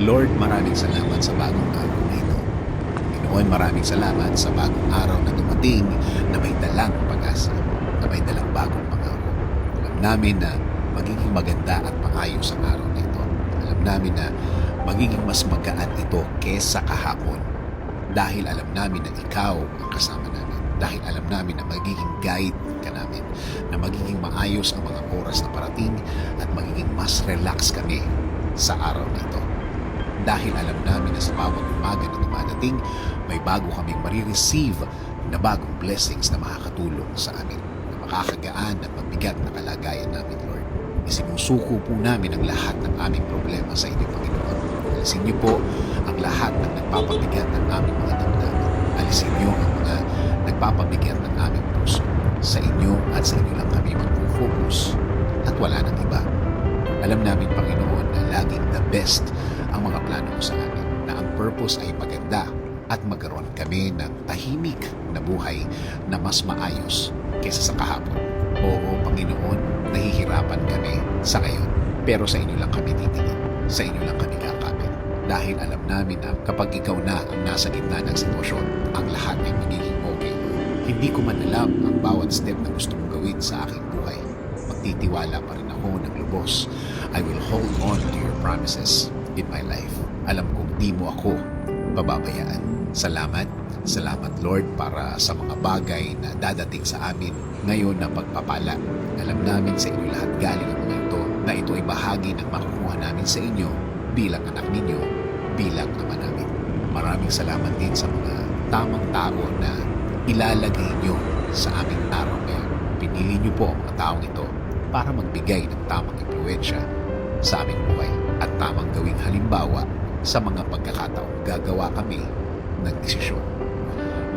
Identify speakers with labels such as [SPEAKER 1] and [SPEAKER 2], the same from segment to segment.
[SPEAKER 1] Lord, maraming salamat sa bagong araw na ito. Panginoon, maraming salamat sa bagong araw na dumating na may dalang pag-asa, na may dalang bagong pangako. Alam namin na magiging maganda at maayos ang araw na ito. Alam namin na magiging mas magaan ito kesa kahapon dahil alam namin na ikaw ang kasama namin. Dahil alam namin na magiging guide ka namin, na magiging maayos ang mga oras na parating at magiging mas relax kami sa araw na ito. Dahil alam namin na sa bawat umaga na dumadating, may bago kaming marireceive na bagong blessings na makakatulong sa amin, na makakagaan at mabigat na kalagayan namin, Lord. Isinusuko po namin ang lahat ng aming problema sa inyo, Panginoon. Alisin niyo po ang lahat ng nagpapabigat ng aming mga damdamin. Alisin niyo ang mga nagpapabigat ng aming puso. Sa inyo at sa inyo lang kami mag-focus at wala nang iba. Alam namin, Panginoon, na laging the best ang mga plano mo sa amin, na ang purpose ay maganda at magkaroon kami ng tahimik na buhay na mas maayos kaysa sa kahapon. Oo, Panginoon, nahihirapan kami sa ngayon, pero sa inyo lang kami titingin, sa inyo lang kami kakapit. Dahil alam namin na kapag ikaw na ang nasa gitna ng sitwasyon, ang lahat ay magiging okay. Hindi ko man alam ang bawat step na gusto mong gawin sa aking buhay. Magtitiwala pa rin ako ng lubos. I will hold on to your promises in my life. Alam kong di mo ako pababayaan. Salamat Lord para sa mga bagay na dadating sa amin ngayon na pagpapala. Alam namin sa inyo lahat galing ang mga ito, na ito ay bahagi ng makukuha namin sa inyo bilang anak ninyo, bilang ama namin. Maraming salamat din sa mga tamang tao na ilalagay nyo sa aming araw ngayon. Pinili nyo po ang mga taong ito para magbigay ng tamang impluwensya sa aming buhay at tamang gawing halimbawa sa mga pagkakataong gagawa kami ng desisyon.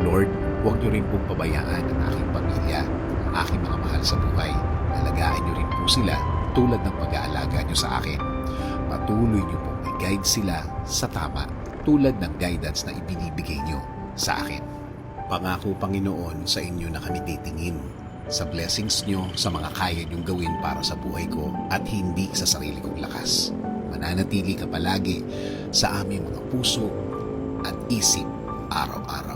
[SPEAKER 1] Lord, huwag niyo rin pong pabayaan ang aking pamilya, ang aking mga mahal sa buhay. Alagaan niyo rin po sila tulad ng pag-aalaga niyo sa akin. Patuloy niyo pong i-guide sila sa tama tulad ng guidance na ibinibigay niyo sa akin. Pangako, Panginoon, sa inyo na kami titingin, sa blessings niyo, sa mga kaya niyong gawin para sa buhay ko at hindi sa sarili kong lakas. Mananatili ka palagi sa aming mga puso at isip araw-araw.